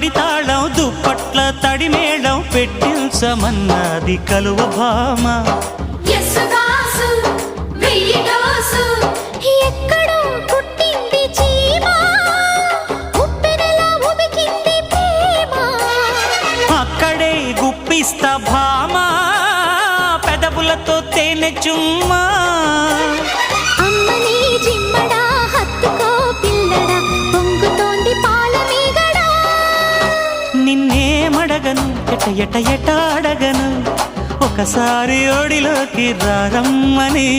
మడి తాళం దుప్పట్ల తడిమేళం పెట్టించమన్నది కలువ భామ. ఎక్కడో పుట్టింది చీమ, ఉప్పెనలా ఉబికింది ప్రేమ. అక్కడే గుప్పిస్తా భామ, పెదవులతో తేనె చుమ్మా. అమ్మని జిమ్మడా హత్తుకో పిల్లడా, పొంగుతోంది పాల మీగడా. నిన్నేమడగను ఎట ఎట అడగను, ఒకసారి ఒడిలోకి రారమ్మని.